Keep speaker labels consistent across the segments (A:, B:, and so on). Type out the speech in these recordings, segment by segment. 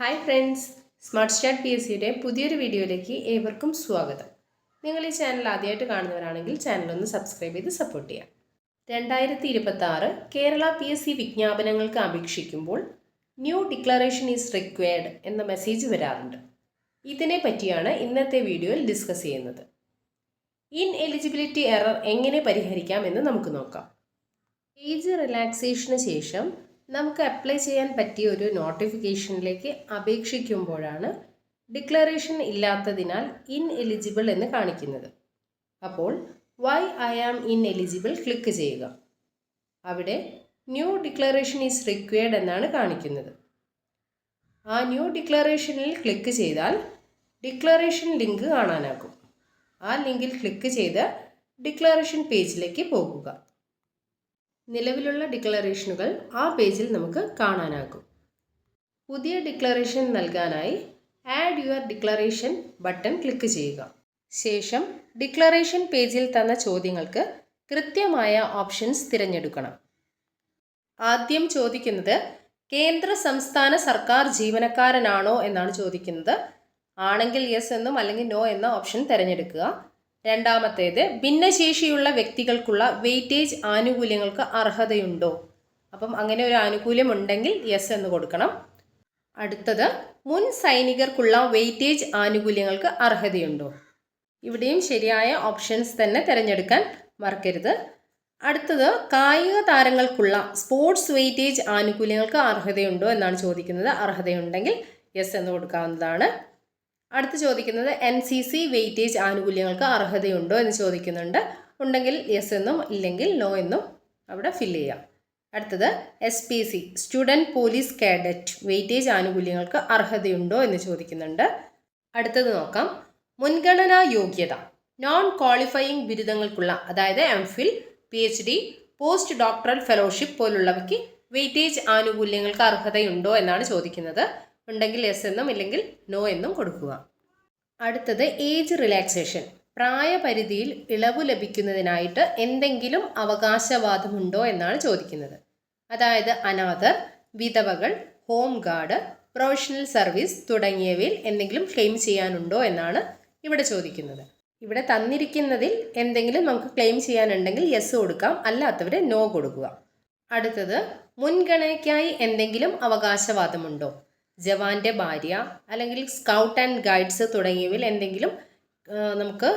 A: Hi friends, smart start PSCയുടെ പുതിയൊരു വീഡിയോയിലേക്ക് ഏവർക്കും സ്വാഗതം. നിങ്ങൾ ഈ ചാനൽ ആദ്യമായിട്ട് കാണുന്നവരാണെങ്കിൽ ചാനലൊന്ന് സബ്സ്ക്രൈബ് ചെയ്ത് സപ്പോർട്ട് ചെയ്യാം. 2026 കേരള PSC വിജ്ഞാപനങ്ങൾക്ക് അപേക്ഷിക്കുമ്പോൾ ന്യൂ ഡിക്ലറേഷൻ ഈസ് റിക്വയർഡ് എന്ന മെസ്സേജ് വരാറുണ്ട്. ഇതിനെ പറ്റിയാണ് ഇന്നത്തെ വീഡിയോയിൽ ഡിസ്കസ് ചെയ്യുന്നത്. ഇൻഎലിജിബിലിറ്റി എറർ എങ്ങനെ പരിഹരിക്കാം എന്ന് നമുക്ക് നോക്കാം. ഏജ് റിലാക്സേഷന് ശേഷം നമുക്ക് അപ്ലൈ ചെയ്യാൻ പറ്റിയ ഒരു നോട്ടിഫിക്കേഷനിലേക്ക് അപേക്ഷിക്കുമ്പോഴാണ് ഡിക്ലറേഷൻ ഇല്ലാത്തതിനാൽ ഇൻഎലിജിബിൾ എന്ന് കാണിക്കുന്നത്. അപ്പോൾ why I am ineligible click ചെയ്യുക. അവിടെ ന്യൂ ഡിക്ലറേഷൻ ഈസ് റിക്വയർഡ് എന്നാണ് കാണിക്കുന്നത്. ആ ന്യൂ ഡിക്ലറേഷനിൽ ക്ലിക്ക് ചെയ്താൽ ഡിക്ലറേഷൻ ലിങ്ക് കാണാനാകും. ആ ലിങ്കിൽ ക്ലിക്ക് ചെയ്ത് ഡിക്ലറേഷൻ പേജിലേക്ക് പോകുക. നിലവിലുള്ള ഡിക്ലറേഷനുകൾ ആ പേജിൽ നമുക്ക് കാണാനാകും. പുതിയ ഡിക്ലറേഷൻ നൽകാനായി add your declaration button click ചെയ്യുക. ശേഷം ഡിക്ലറേഷൻ പേജിൽ തന്ന ചോദ്യങ്ങൾക്ക് കൃത്യമായ ഓപ്ഷൻസ് തിരഞ്ഞെടുക്കണം. ആദ്യം ചോദിക്കുന്നത് കേന്ദ്ര സംസ്ഥാന സർക്കാർ ജീവനക്കാരനാണോ എന്നാണ് ചോദിക്കുന്നത്. ആണെങ്കിൽ യെസ് എന്നും അല്ലെങ്കിൽ നോ എന്ന ഓപ്ഷൻ തിരഞ്ഞെടുക്കുക. രണ്ടാമത്തേത് ഭിന്നശേഷിയുള്ള വ്യക്തികൾക്കുള്ള വെയിറ്റേജ് ആനുകൂല്യങ്ങൾക്ക് അർഹതയുണ്ടോ? അപ്പം അങ്ങനെ ഒരു ആനുകൂല്യം ഉണ്ടെങ്കിൽ യെസ് എന്ന് കൊടുക്കണം. അടുത്തത് മുൻ സൈനികർക്കുള്ള വെയിറ്റേജ് ആനുകൂല്യങ്ങൾക്ക് അർഹതയുണ്ടോ? ഇവിടെയും ശരിയായ ഓപ്ഷൻസ് തന്നെ തിരഞ്ഞെടുക്കാൻ മറക്കരുത്. അടുത്തത് കായിക താരങ്ങൾക്കുള്ള സ്പോർട്സ് വെയിറ്റേജ് ആനുകൂല്യങ്ങൾക്ക് അർഹതയുണ്ടോ എന്നാണ് ചോദിക്കുന്നത്. അർഹതയുണ്ടെങ്കിൽ യെസ് എന്ന് കൊടുക്കാവുന്നതാണ്. അടുത്ത് ചോദിക്കുന്നത് NCC വെയിറ്റേജ് ആനുകൂല്യങ്ങൾക്ക് അർഹതയുണ്ടോ എന്ന് ചോദിക്കുന്നുണ്ട്. ഉണ്ടെങ്കിൽ യെസ് എന്നും ഇല്ലെങ്കിൽ നോ എന്നും അവിടെ ഫില്ല് ചെയ്യാം. അടുത്തത് SPC student police cadet weightage ആനുകൂല്യങ്ങൾക്ക് അർഹതയുണ്ടോ എന്ന് ചോദിക്കുന്നുണ്ട്. അടുത്തത് നോക്കാം. മുൻഗണനാ യോഗ്യത നോൺ ക്വാളിഫയിങ് ബിരുദങ്ങൾക്കുള്ള, അതായത് MPhil, PhD, post doctoral fellowship പോലുള്ളവയ്ക്ക് വെയിറ്റേജ് ആനുകൂല്യങ്ങൾക്ക് അർഹതയുണ്ടോ എന്നാണ് ചോദിക്കുന്നത്. ഉണ്ടെങ്കിൽ യെസ് എന്നും ഇല്ലെങ്കിൽ നോ എന്നും കൊടുക്കുക. അടുത്തത് ഏജ് റിലാക്സേഷൻ, പ്രായപരിധിയിൽ ഇളവ് ലഭിക്കുന്നതിനായിട്ട് എന്തെങ്കിലും അവകാശവാദമുണ്ടോ എന്നാണ് ചോദിക്കുന്നത്. അതായത് അനാഥർ, വിധവകൾ, ഹോം ഗാർഡ്, പ്രൊഫഷണൽ സർവീസ് തുടങ്ങിയവയിൽ എന്തെങ്കിലും ക്ലെയിം ചെയ്യാനുണ്ടോ എന്നാണ് ഇവിടെ ചോദിക്കുന്നത്. ഇവിടെ തന്നിരിക്കുന്നതിൽ എന്തെങ്കിലും നമുക്ക് ക്ലെയിം ചെയ്യാനുണ്ടെങ്കിൽ യെസ് കൊടുക്കാം, അല്ലാത്തവർ നോ കൊടുക്കുക. അടുത്തത് മുൻഗണനയ്ക്കായി എന്തെങ്കിലും അവകാശവാദമുണ്ടോ? ജവാന്റെ ഭാര്യ അല്ലെങ്കിൽ സ്കൗട്ട് ആൻഡ് ഗൈഡ്സ് തുടങ്ങിയവയിൽ എന്തെങ്കിലും നമുക്ക്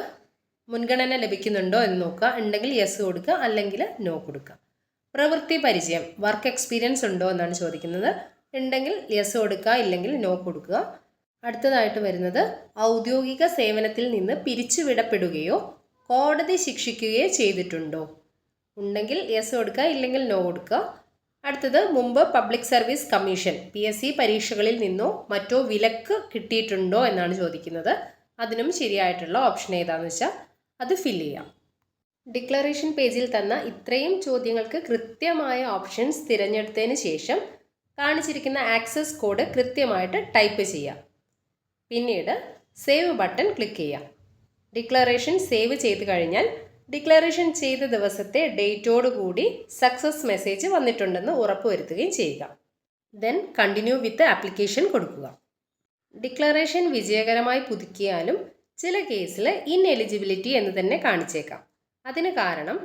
A: മുൻഗണന ലഭിക്കുന്നുണ്ടോ എന്ന് നോക്കുക. ഉണ്ടെങ്കിൽ യെസ് കൊടുക്കുക, അല്ലെങ്കിൽ നോ കൊടുക്കുക. പ്രവൃത്തി പരിചയം, വർക്ക് എക്സ്പീരിയൻസ് ഉണ്ടോ എന്നാണ് ചോദിക്കുന്നത്. ഉണ്ടെങ്കിൽ യെസ് കൊടുക്കുക, ഇല്ലെങ്കിൽ നോ കൊടുക്കുക. അടുത്തതായിട്ട് വരുന്നത് ഔദ്യോഗിക സേവനത്തിൽ നിന്ന് പിരിച്ചുവിടപ്പെടുകയോ കോടതി ശിക്ഷിക്കുകയോ ചെയ്തിട്ടുണ്ടോ? ഉണ്ടെങ്കിൽ യെസ് കൊടുക്കുക, ഇല്ലെങ്കിൽ നോ കൊടുക്കുക. അടുത്തത് മുമ്പ് പബ്ലിക് സർവീസ് കമ്മീഷൻ PSC പരീക്ഷകളിൽ നിന്നോ മറ്റോ വിലക്ക് കിട്ടിയിട്ടുണ്ടോ എന്നാണ് ചോദിക്കുന്നത്. അതിനും ശരിയായിട്ടുള്ള ഓപ്ഷൻ ഏതാണെന്ന് വെച്ചാൽ അത് ഫില്ല് ചെയ്യാം. ഡിക്ലറേഷൻ പേജിൽ തന്ന ഇത്രയും ചോദ്യങ്ങൾക്ക് കൃത്യമായ ഓപ്ഷൻസ് തിരഞ്ഞെടുത്തതിന് ശേഷം കാണിച്ചിരിക്കുന്ന ആക്സസ് കോഡ് കൃത്യമായിട്ട് ടൈപ്പ് ചെയ്യാം. പിന്നീട് സേവ് ബട്ടൺ ക്ലിക്ക് ചെയ്യാം. ഡിക്ലറേഷൻ സേവ് ചെയ്ത് കഴിഞ്ഞാൽ ഡിക്ലറേഷൻ ചെയ്ത ദിവസത്തെ ഡേറ്റോട് കൂടി സക്സസ് മെസ്സേജ് വന്നിട്ടുണ്ടെന്ന് ഉറപ്പുവരുത്തുകയും ചെയ്യുക. ദെൻ കണ്ടിന്യൂ വിത്ത് ആപ്ലിക്കേഷൻ കൊടുക്കുക. ഡിക്ലറേഷൻ വിജയകരമായി പുതുക്കിയാലും ചില കേസിൽ ഇൻഎലിജിബിലിറ്റി എന്ന് തന്നെ കാണിച്ചേക്കാം. അതിന് കാരണം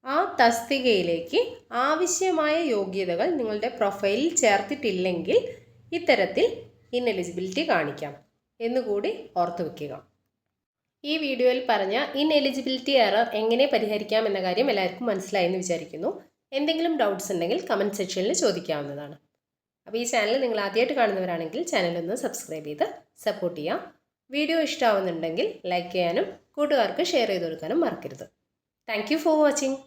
A: ആ തസ്തികയിലേക്ക് ആവശ്യമായ യോഗ്യതകൾ നിങ്ങളുടെ പ്രൊഫൈലിൽ ചേർത്തിട്ടില്ലെങ്കിൽ ഇത്തരത്തിൽ ഇൻഎലിജിബിലിറ്റി കാണിക്കാം എന്നുകൂടി ഓർത്തു വയ്ക്കുക. ഈ വീഡിയോയിൽ പറഞ്ഞ ഇൻഎലിജിബിലിറ്റി എറർ എങ്ങനെ പരിഹരിക്കാം എന്ന കാര്യം എല്ലാവർക്കും മനസ്സിലായെന്ന് വിചാരിക്കുന്നു. എന്തെങ്കിലും ഡൗട്ട്സ് ഉണ്ടെങ്കിൽ കമൻറ്റ് സെക്ഷനിൽ ചോദിക്കാവുന്നതാണ്. അപ്പോൾ ഈ ചാനൽ നിങ്ങൾ ആദ്യമായിട്ട് കാണുന്നവരാണെങ്കിൽ ചാനലൊന്ന് സബ്സ്ക്രൈബ് ചെയ്ത് സപ്പോർട്ട് ചെയ്യാം. വീഡിയോ ഇഷ്ടമാവുന്നുണ്ടെങ്കിൽ ലൈക്ക് ചെയ്യാനും കൂട്ടുകാർക്ക് ഷെയർ ചെയ്ത് കൊടുക്കാനും മറക്കരുത്. Thank you for watching.